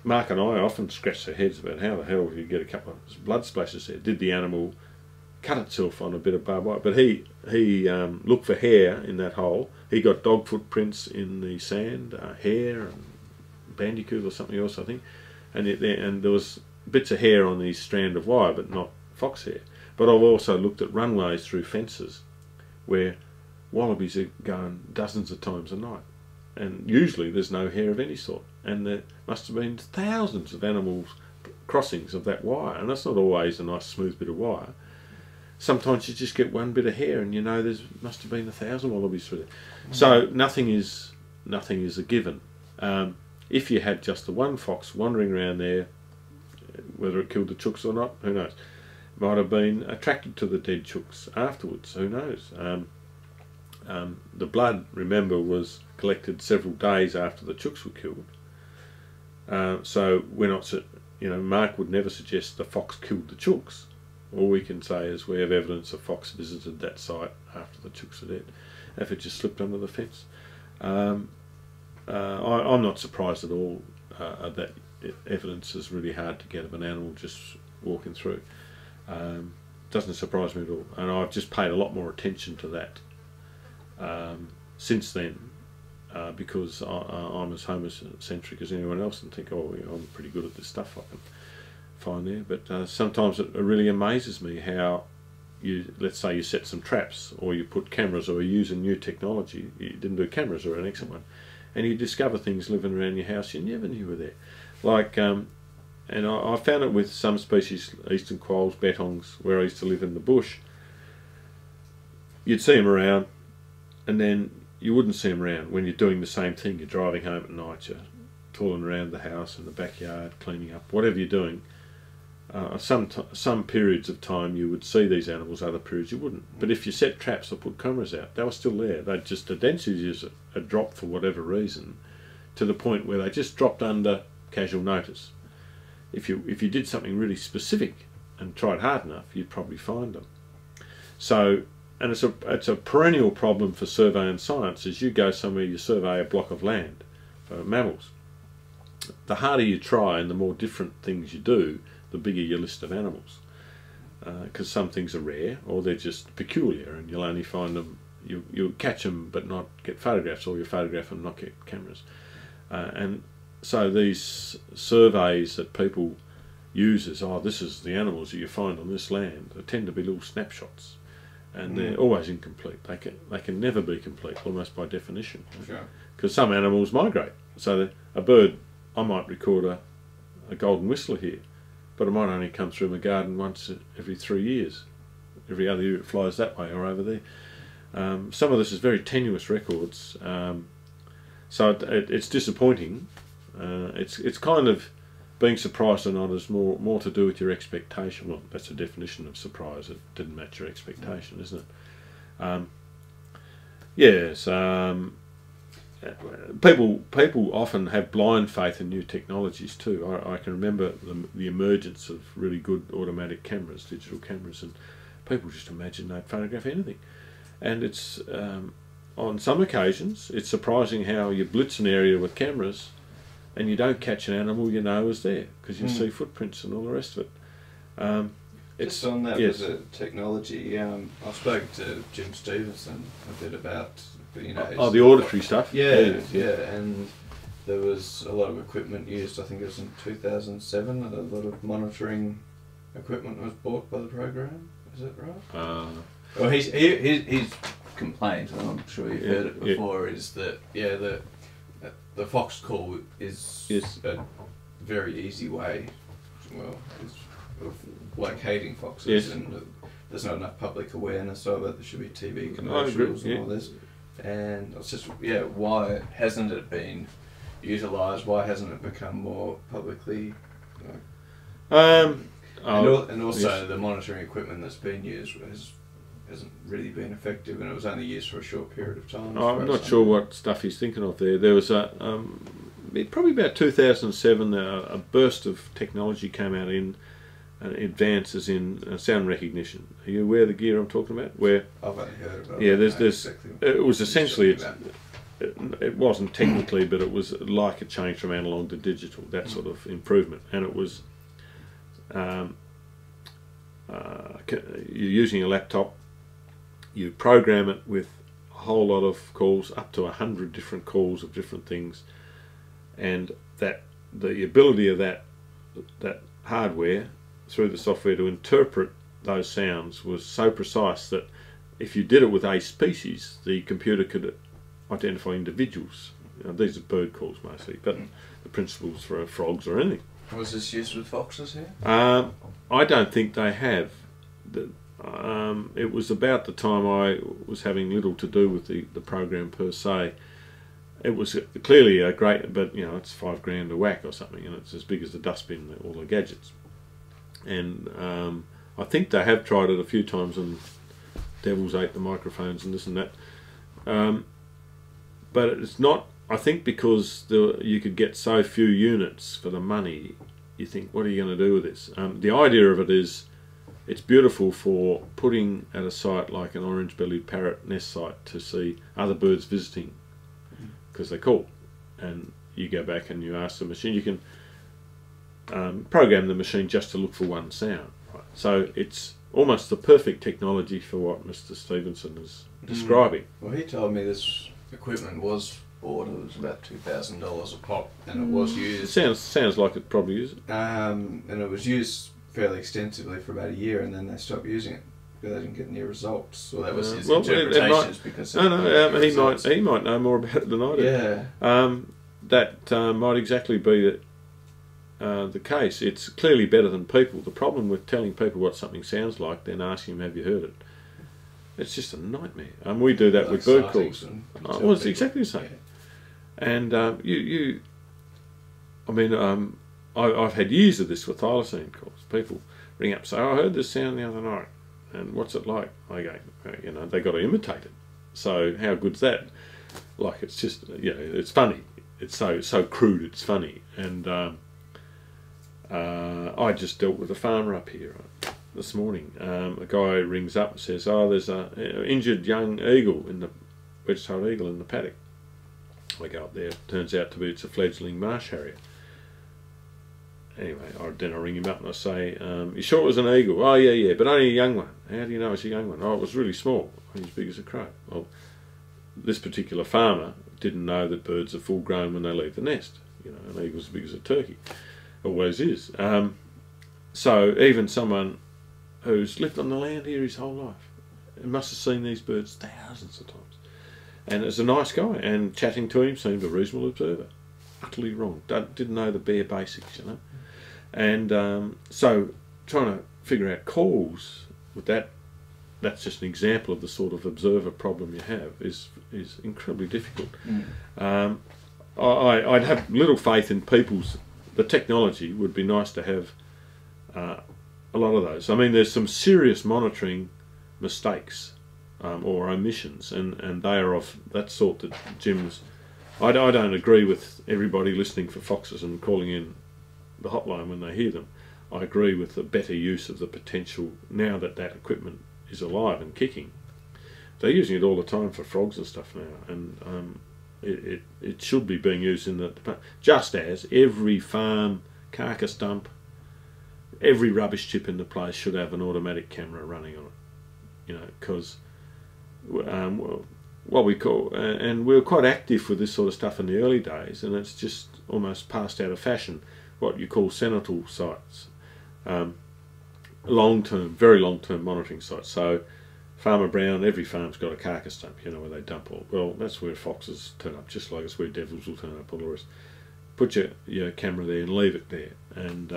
Mark and I often scratch our heads about how the hell you get a couple of blood splashes there. Did the animal cut itself on a bit of barbed wire? But he looked for hair in that hole. He got dog footprints in the sand, hair and bandicoot or something else, I think. And there was bits of hair on the strand of wire, but not fox hair. But I've also looked at runways through fences where wallabies are going dozens of times a night, and usually there's no hair of any sort, and there must have been thousands of animals crossings of that wire, and that's not always a nice smooth bit of wire. Sometimes you just get one bit of hair and you know there must have been 1,000 wallabies through there. So nothing is a given. If you had just the one fox wandering around there, whether it killed the chooks or not, who knows. Might have been attracted to the dead chooks afterwards, who knows. The blood, remember, was collected several days after the chooks were killed. So we're not, Mark would never suggest the fox killed the chooks. All we can say is we have evidence a fox visited that site after the chooks were dead, if it just slipped under the fence. I'm not surprised at all that evidence is really hard to get of an animal just walking through. Doesn't surprise me at all, and I've just paid a lot more attention to that since then, because I'm as homocentric as anyone else and think, oh, I'm pretty good at this stuff I can find there. But sometimes it really amazes me how let's say you set some traps, or you put cameras, or you use a new technology. You didn't do cameras, or an excellent one, and you discover things living around your house you never knew were there. Like, and I found it with some species, eastern quolls, bettongs, where I used to live in the bush. You'd see them around, and then you wouldn't see them around when you're doing the same thing. You're driving home at night, you're tooling around the house, in the backyard, cleaning up, whatever you're doing. Some periods of time you would see these animals, other periods you wouldn't. But if you set traps or put cameras out, they were still there. The densities had dropped for whatever reason, to the point where they just dropped under casual notice. If you did something really specific and tried hard enough, you'd probably find them. So, and it's a perennial problem for survey and science. As you go somewhere, you survey a block of land for mammals. The harder you try and the more different things you do, the bigger your list of animals. Because some things are rare, or they're just peculiar, and you'll only find them, you'll catch them but not get photographs, or you photograph them and not get cameras. And so these surveys that people use as, oh, this is the animals that you find on this land, they tend to be little snapshots, and they're always incomplete. They can never be complete, almost by definition. Sure. Because some animals migrate. So a bird, I might record a golden whistler here, but it might only come through my garden once every 3 years. Every other year it flies that way or over there. Some of this is very tenuous records, so it's disappointing. It's kind of being surprised or not is more to do with your expectation. Well, that's the definition of surprise. It didn't match your expectation, isn't it? Yes. People often have blind faith in new technologies too. I can remember the emergence of really good automatic cameras, digital cameras, and people just imagine they'd photograph anything. And it's on some occasions it's surprising how you blitz an area with cameras and you don't catch an animal you know is there because you see footprints and all the rest of it. Just on that with the technology, I spoke to Jim Stevenson a bit about, you know, the auditory stuff. Yeah, and there was a lot of equipment used. I think it was in 2007 that a lot of monitoring equipment was bought by the program. Is that right? Well, his complaint, and I'm sure you've heard it before, is that the fox call is a very easy way. Well, of locating foxes, and there's not enough public awareness of it. There should be TV commercials and all this. And it's just, why hasn't it been utilised? Why hasn't it become more publicly? And also the monitoring equipment that's been used hasn't really been effective, and it was only used for a short period of time. I'm not sure what stuff he's thinking of there. There was probably about 2007, a burst of technology came out in advances in sound recognition. Are you aware of the gear I'm talking about? Where I've only heard about it. Yeah, it was essentially, it wasn't technically, but it was like a change from analog to digital, that sort of improvement. And it was, you're using a laptop, you program it with a whole lot of calls, up to 100 different calls of different things, and that the ability of that hardware through the software to interpret those sounds was so precise that if you did it with a species, the computer could identify individuals. These are bird calls mostly, but the principles for frogs or anything. Was this used with foxes here? I don't think they have. It was about the time I was having little to do with the program per se. It was clearly a great, but you know, it's $5,000 a whack or something, and it's as big as the dustbin, all the gadgets. And I think they have tried it a few times, and devils ate the microphones and this and that. But it's not, I think, because you could get so few units for the money, you think, what are you going to do with this? The idea of it is, it's beautiful for putting at a site like an orange-bellied parrot nest site to see other birds visiting, because they call, and you go back and you ask the machine, you can program the machine just to look for one sound. Right? So it's almost the perfect technology for what Mr. Stevenson is describing. Well, he told me this equipment was bought, it was about $2,000 a pop, and it was used. Sounds like it probably is. And it was used fairly extensively for about a year, and then they stopped using it because they didn't get any results. Well, that was his interpretations. Because he might know more about it than I do. Yeah. That might exactly be the case. It's clearly better than people. The problem with telling people what something sounds like, then asking them, have you heard it? It's just a nightmare. We do that with bird calls. Well, it's exactly the same. Yeah. And I've had years of this with thylacine calls. People ring up and say, I heard this sound the other night, and what's it like? I go, you know, they got to imitate it. So how good's that? Like, it's just, you know, it's funny. It's so crude, it's funny. And I just dealt with a farmer up here this morning. A guy rings up and says, oh, there's an injured young eagle, wedge-tailed eagle in the paddock. I go up there, turns out to be it's a fledgling marsh harrier. Anyway, then I ring him up and I say, you sure it was an eagle? Oh, yeah, but only a young one. How do you know it's a young one? Oh, it was really small, only as big as a crow. Well, this particular farmer didn't know that birds are full grown when they leave the nest. You know, an eagle's as big as a turkey. Always is. So even someone who's lived on the land here his whole life must have seen these birds thousands of times. And it's a nice guy, and chatting to him seemed a reasonable observer. Utterly wrong. Didn't know the bare basics, you know. And so trying to figure out calls with that's just an example of the sort of observer problem you have, is incredibly difficult. I'd have little faith in people's. The technology would be nice to have a lot of those. I mean, there's some serious monitoring mistakes or omissions, and they are of that sort that Jim's. I don't agree with everybody listening for foxes and calling in the hotline when they hear them. I agree with the better use of the potential now that that equipment is alive and kicking. They're using it all the time for frogs and stuff now, and it should be being used in the just as every farm carcass dump, every rubbish chip in the place should have an automatic camera running on it. You know, because what we call, and we were quite active with this sort of stuff in the early days, and it's just almost passed out of fashion. What you call sentinel sites, long-term, very long-term monitoring sites. So Farmer Brown, every farm's got a carcass dump, you know, where they dump all. Well, that's where foxes turn up, just like it's where devils will turn up, all the rest. Put your camera there and leave it there, and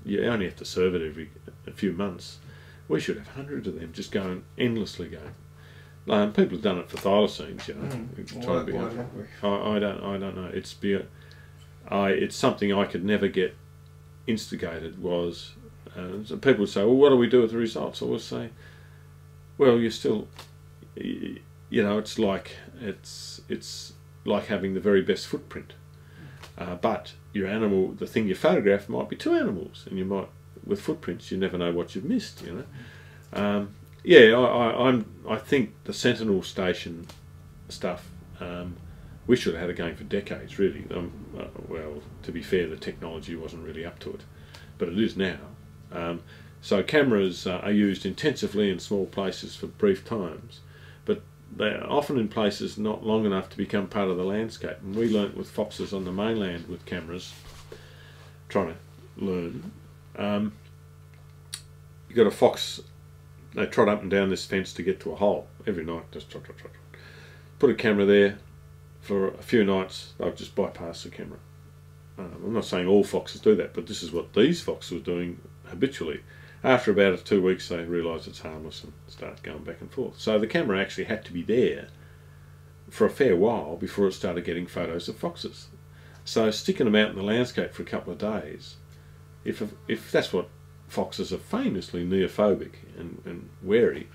you only have to serve it every a few months. We should have hundreds of them just going, endlessly going. People have done it for thylacines, you know. I don't know. It's something I could never get instigated. Was so people would say, well, what do we do with the results? I always say, well, you're still, you know, it's like having the very best footprint, but your animal, the thing you photograph, might be two animals, and you might, with footprints, you never know what you've missed, you know. I think the Sentinel station stuff, we should have had it going for decades, really. Well, to be fair, the technology wasn't really up to it, but it is now. So cameras are used intensively in small places for brief times, but they're often in places not long enough to become part of the landscape. And we learnt with foxes on the mainland with cameras, trying to learn. You got a fox, they trot up and down this fence to get to a hole every night, just trot, trot, trot. Put a camera there for a few nights, they'll just bypass the camera. I'm not saying all foxes do that, but this is what these foxes were doing habitually. After about 2 weeks, they realise it's harmless and start going back and forth. So the camera actually had to be there for a fair while before it started getting photos of foxes. So sticking them out in the landscape for a couple of days, if that's what foxes are famously neophobic and wary,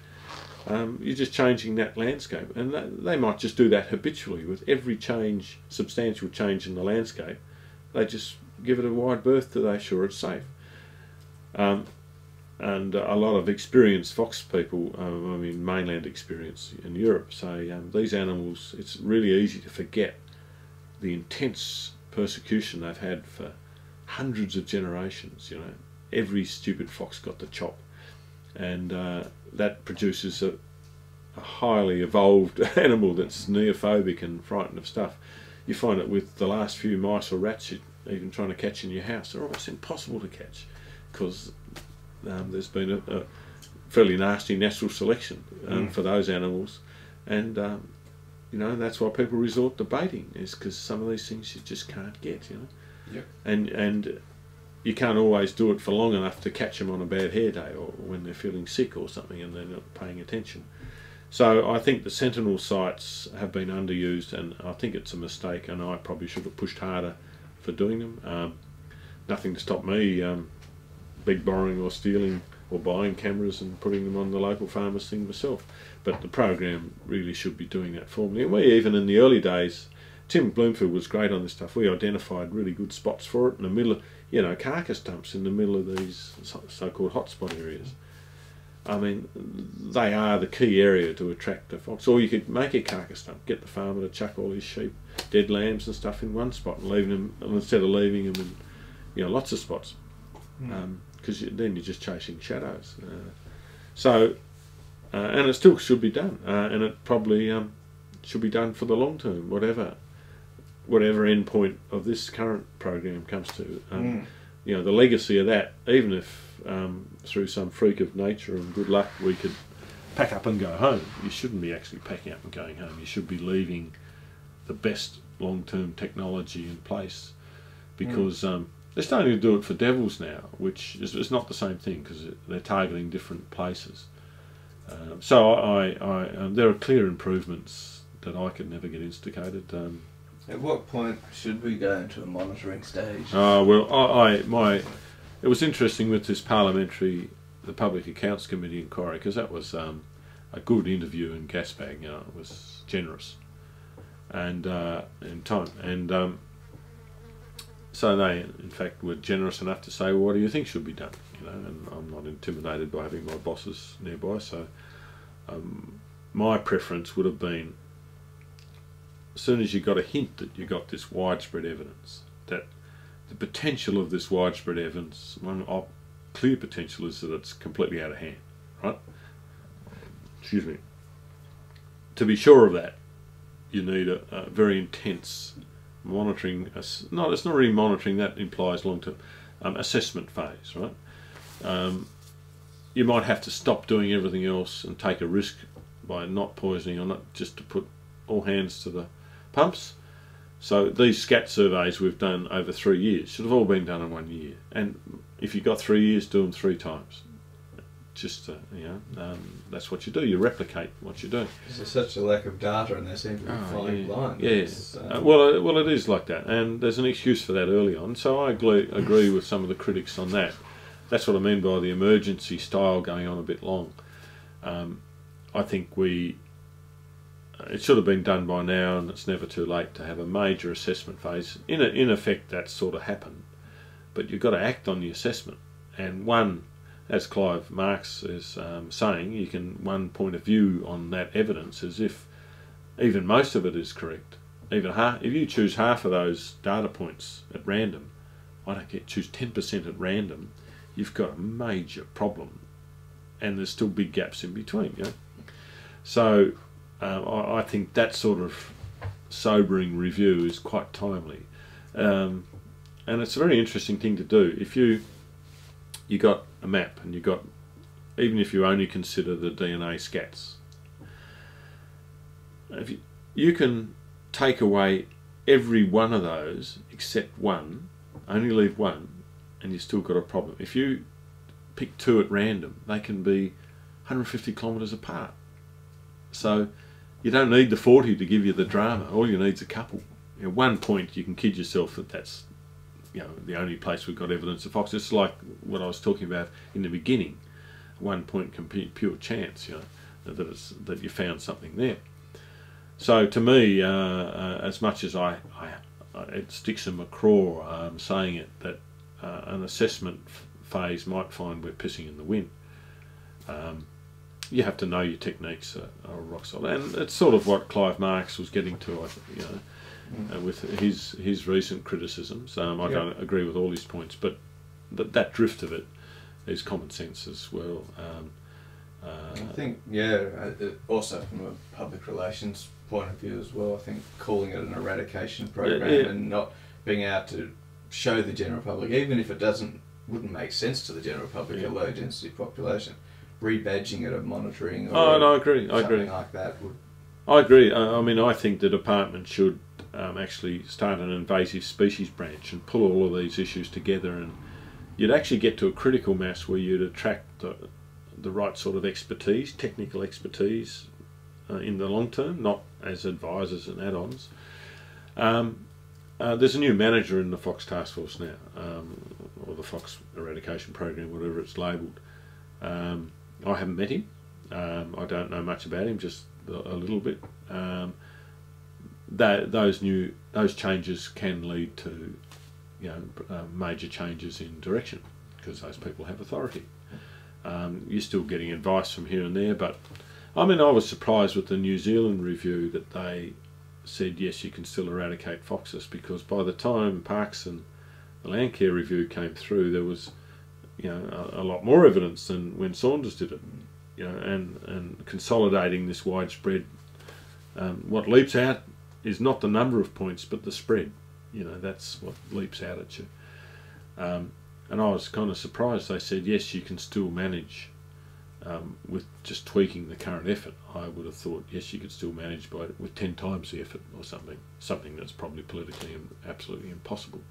you're just changing that landscape. And they might just do that habitually with every change, substantial change in the landscape. They just give it a wide berth till they're sure it's safe. And a lot of experienced fox people, I mean mainland experience in Europe, say these animals, it's really easy to forget the intense persecution they've had for hundreds of generations. You know, every stupid fox got the chop, and that produces a highly evolved animal that's neophobic and frightened of stuff. You find it with the last few mice or rats you're even trying to catch in your house. They're almost impossible to catch because there's been a fairly nasty natural selection for those animals, and you know, that's why people resort to baiting, is because some of these things you just can't get, you know. Yep. And you can't always do it for long enough to catch them on a bad hair day or when they're feeling sick or something and they're not paying attention. So I think the Sentinel sites have been underused, and I think it's a mistake, and I probably should have pushed harder for doing them. Nothing to stop me big borrowing or stealing or buying cameras and putting them on the local farmers thing myself, but the program really should be doing that for me. And we, even in the early days, Tim Bloomfield was great on this stuff. We identified really good spots for it in the middle of, you know, carcass dumps in the middle of these so-called hotspot areas. I mean, they are the key area to attract the fox. Or you could make a carcass dump, get the farmer to chuck all his sheep, dead lambs and stuff in one spot, and leaving them, instead of leaving them in, you know, lots of spots. Because then you're just chasing shadows. And it still should be done, and it probably should be done for the long term, whatever end point of this current program comes to. You know, the legacy of that, even if through some freak of nature and good luck we could pack up and go home, you shouldn't be actually packing up and going home. You should be leaving the best long-term technology in place, because they're starting to do it for devils now, which is not the same thing because they're targeting different places. So there are clear improvements that I could never get instigated. At what point should we go into a monitoring stage? Well, it was interesting with this the Public Accounts Committee inquiry, because that was a good interview in gas bag. You know, it was generous and in time, and so they, in fact, were generous enough to say, well, what do you think should be done? You know, and I'm not intimidated by having my bosses nearby, so my preference would have been, as soon as you got a hint that you got this widespread evidence, that the potential of this widespread evidence, clear potential, is that it's completely out of hand, right? Excuse me. To be sure of that, you need a very intense monitoring. It's not really monitoring, that implies long-term assessment phase, right? You might have to stop doing everything else and take a risk by not poisoning, or not, just to put all hands to the pumps. So these scat surveys we've done over 3 years should have all been done in 1 year, and if you've got 3 years, do them 3 times. Just that's what you do. You replicate what you're doing. There's such a lack of data, and they seem to be flying blind. Yes. Well, it is like that, and there's an excuse for that early on. So I agree with some of the critics on that. That's what I mean by the emergency style going on a bit long. I think it should have been done by now, and it's never too late to have a major assessment phase. In effect, that's sort of happened, but you've got to act on the assessment. And as Clive Marks is saying, one point of view on that evidence is if even most of it is correct. If you choose half of those data points at random, choose 10% at random, you've got a major problem, and there's still big gaps in between. You know? So I think that sort of sobering review is quite timely, and it's a very interesting thing to do. If you got a map, and even if you only consider the DNA scats, if you can take away every one of those except one, only leave one, and you've still got a problem. If you pick 2 at random, they can be 150 kilometres apart. So you don't need the 40 to give you the drama. All you need is a couple. At 1 point, you can kid yourself that that's the only place we've got evidence of fox. It's like what I was talking about in the beginning. 1 point can be pure chance, that you found something there. So to me, as much as it sticks in my craw saying it, that an assessment phase might find we're pissing in the wind. You have to know your techniques are rock solid, and it's sort of what Clive Marks was getting to, with his recent criticisms. I don't agree with all his points, but that drift of it is common sense as well. I think, also from a public relations point of view as well, I think calling it an eradication program and not being able to show the general public, even if it wouldn't make sense to the general public, a low density population, rebadging it of monitoring or I agree. like that would. I agree. I mean, I think the department should actually start an invasive species branch and pull all of these issues together, and you'd actually get to a critical mass where you'd attract the right sort of expertise, technical expertise, in the long term, not as advisors and add-ons. There's a new manager in the Fox Task Force now, or the Fox Eradication Program, whatever it's labelled. I haven't met him. I don't know much about him, just a little bit. Those changes can lead to major changes in direction, because those people have authority. You're still getting advice from here and there, but I mean, I was surprised with the New Zealand review that they said yes, you can still eradicate foxes, because by the time Parks and the Landcare review came through, there was a lot more evidence than when Saunders did it. And consolidating this widespread, what leaps out is not the number of points but the spread. That's what leaps out at you. And I was kind of surprised they said yes, you can still manage with just tweaking the current effort. I would have thought yes, you could still manage with 10 times the effort or something that's probably politically absolutely impossible.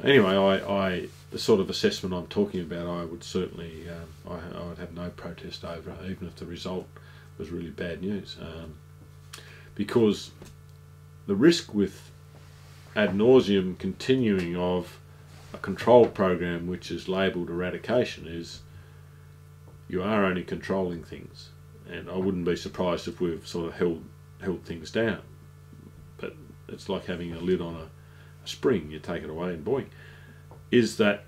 Anyway, the sort of assessment I'm talking about, I would certainly, I would have no protest over, even if the result was really bad news, because the risk with ad nauseum continuing of a control program which is labelled eradication is you are only controlling things, and I wouldn't be surprised if we've sort of held things down, but it's like having a lid on a spring. You take it away and boing. Is that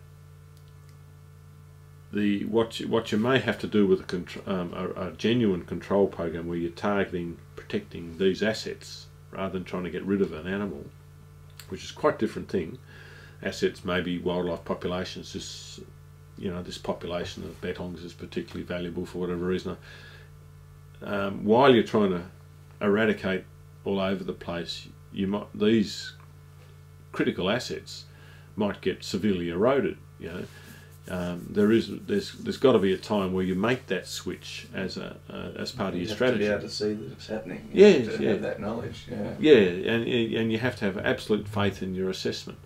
what you may have to do with a genuine control program where you're targeting, protecting these assets rather than trying to get rid of an animal, which is quite a different thing. Assets may be wildlife populations. This population of bettongs is particularly valuable for whatever reason. While you're trying to eradicate all over the place, these critical assets might get severely eroded. There's got to be a time where you make that switch as part of your strategy. You have to be able to see that it's happening. Yes, to have that knowledge. Yeah. Yeah, and you have to have absolute faith in your assessment.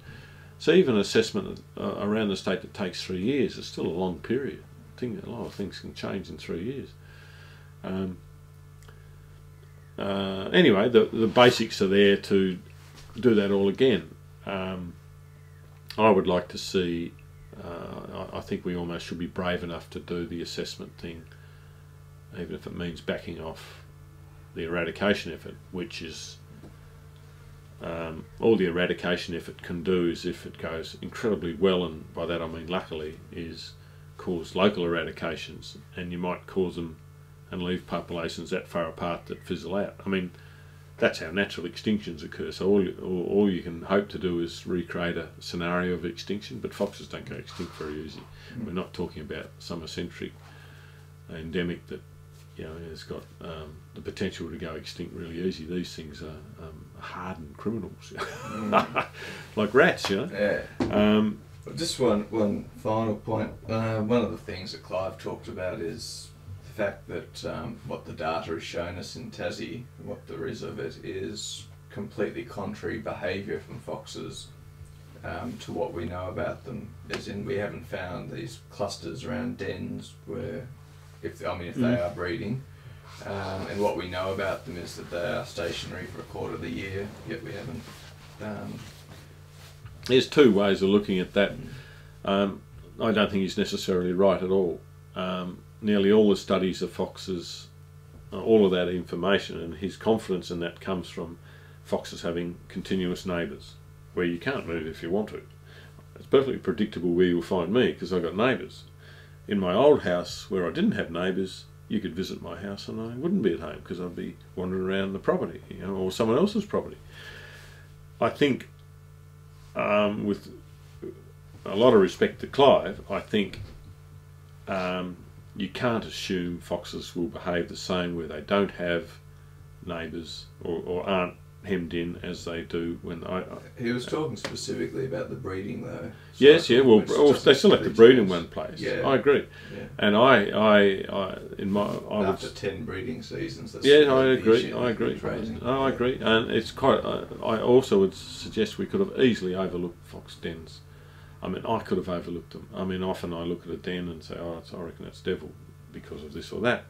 So even an assessment around the state that takes 3 years is still a long period. I think a lot of things can change in 3 years. Anyway, the basics are there to do that all again. I would like to see, I think we almost should be brave enough to do the assessment thing, even if it means backing off the eradication effort, which is all the eradication effort can do is, if it goes incredibly well, and by that I mean luckily, is cause local eradications, and you might cause them and leave populations that far apart that fizzle out. I mean, that's how natural extinctions occur, so all you can hope to do is recreate a scenario of extinction, but foxes don't go extinct very easy. We're not talking about some eccentric endemic that has got the potential to go extinct really easy. These things are hardened criminals, like rats, Yeah. Just one final point. One of the things that Clive talked about is the fact that what the data has shown us in Tassie, what there is of it, is completely contrary behaviour from foxes to what we know about them. As in, we haven't found these clusters around dens where, if they are breeding, and what we know about them is that they are stationary for a quarter of the year, yet we haven't. There's two ways of looking at that. I don't think he's necessarily right at all. Nearly all the studies of foxes, all of that information, and his confidence in that comes from foxes having continuous neighbours, where you can't move if you want to. It's perfectly predictable where you'll find me, because I've got neighbours. In my old house, where I didn't have neighbours, you could visit my house and I wouldn't be at home, because I'd be wandering around the property, or someone else's property. I think, with a lot of respect to Clive, I think you can't assume foxes will behave the same where they don't have neighbours or aren't hemmed in as they do when he was talking specifically about the breeding though. So yes, yeah. Well, they still have to breed in one place. Yeah, I agree. Yeah. And after 10 breeding seasons. That's I agree. I agree. And it's quite. I also would suggest we could have easily overlooked fox dens. I mean, I could have overlooked them. I mean, often I look at a den and say, "Oh, I reckon that's devil because of this or that,"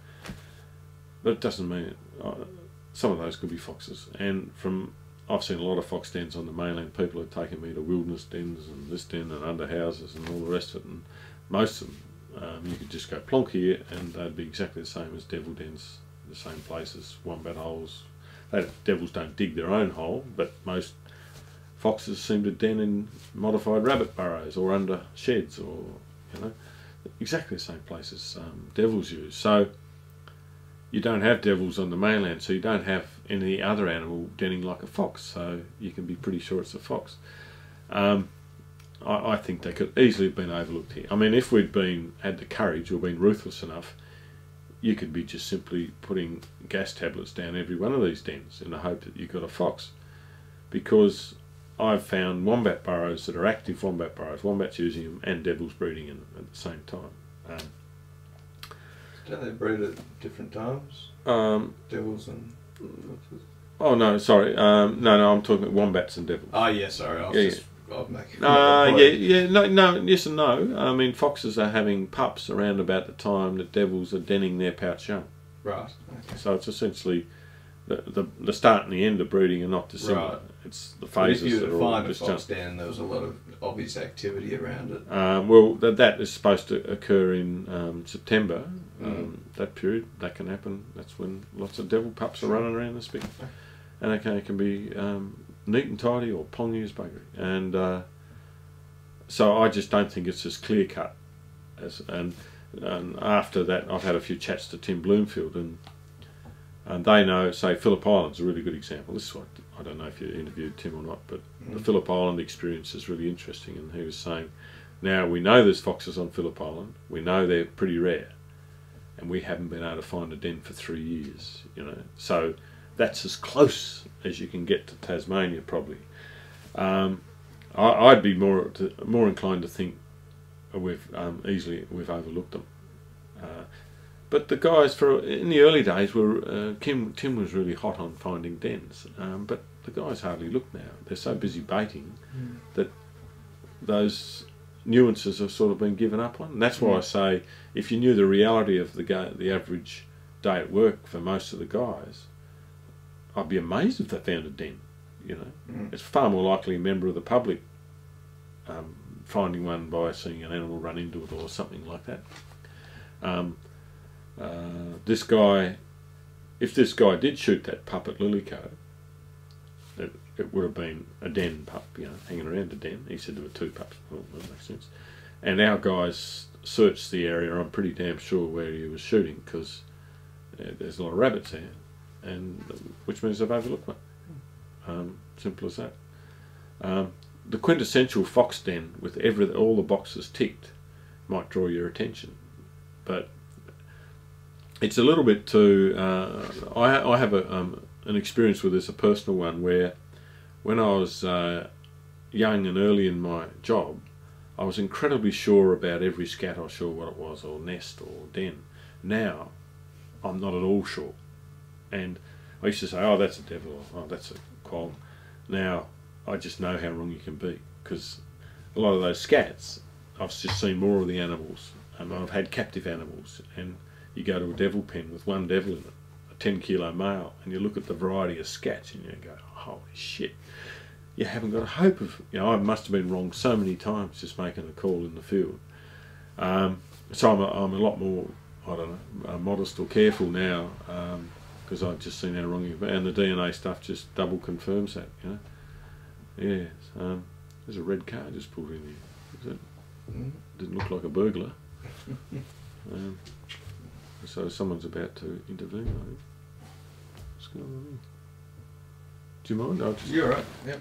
but it doesn't mean it. Some of those could be foxes, and I've seen a lot of fox dens on the mainland. People have taken me to wilderness dens and this den and under houses and all the rest of it, and most of them you could just go plonk here and they'd be exactly the same as devil dens, the same places, wombat holes. Devils don't dig their own hole, but most foxes seem to den in modified rabbit burrows or under sheds, or exactly the same places devils use. So you don't have devils on the mainland, so you don't have any other animal denning like a fox, so you can be pretty sure it's a fox. I think they could easily have been overlooked here. I mean, if we'd had the courage or been ruthless enough, you could be just simply putting gas tablets down every one of these dens in the hope that you've got a fox. Because I've found wombat burrows that are active wombat burrows, wombats using them and devils breeding in them at the same time. Don't they breed at different times? Devils and foxes? Oh no, sorry. No, I'm talking about wombats and devils. Oh yeah, sorry. I was making. No, yes and no. I mean, foxes are having pups around about the time that devils are denning their pouch young. Right. Okay. So it's essentially the start and the end of breeding are not dissimilar. Right. It's the But if phases you that were to are all find a fox disjunct. den, there was a lot of obvious activity around it. Well, that is supposed to occur in September. That period, that can happen. That's when lots of devil pups are running around the spigot, and it can be neat and tidy or pongy as buggery. And so I just don't think it's as clear cut as. And after that, I've had a few chats to Tim Bloomfield, and they know. Say Phillip Island's a really good example. This is what I don't know if you interviewed Tim or not, but the Phillip Island experience is really interesting. And he was saying, now we know there's foxes on Phillip Island. We know they're pretty rare, and we haven't been able to find a den for 3 years. You know, so that's as close as you can get to Tasmania, probably. I'd be more inclined to think we've overlooked them. But the guys in the early days were Tim was really hot on finding dens, but the guys hardly look now. They're so busy baiting that those nuances have sort of been given up on. And that's why I say, if you knew the reality of the average day at work for most of the guys, I'd be amazed if they found a den. You know, it's far more likely a member of the public finding one by seeing an animal run into it or something like that. This guy, if this guy did shoot that pup at Lillico, it would have been a den pup, you know, hanging around a den. He said there were 2 pups. Well, that makes sense. And our guys searched the area. I'm pretty damn sure where he was shooting, because there's a lot of rabbits there, and which means they've overlooked one. Simple as that. The quintessential fox den with all the boxes ticked might draw your attention, but it's a little bit too. I have an experience with this, a personal one, where when I was young and early in my job, I was incredibly sure about every scat I saw what it was, or nest or den. Now I'm not at all sure, and I used to say, oh, that's a devil, or oh, that's a quoll. Now I just know how wrong you can be, because a lot of those scats, I've just seen more of the animals. I've had captive animals, and you go to a devil pen with one devil in it, a 10-kilo male, and you look at the variety of scats and you go, holy shit, you haven't got a hope of, you know, I must have been wrong so many times just making a call in the field. So I'm a lot more, I don't know, modest or careful now, because I've just seen how wrong you've been, and the DNA stuff just double confirms that, you know. Yeah, there's a red car just pulled in here. Didn't look like a burglar. So someone's about to intervene, I think. What's going on there? Do you mind? You're right, yep.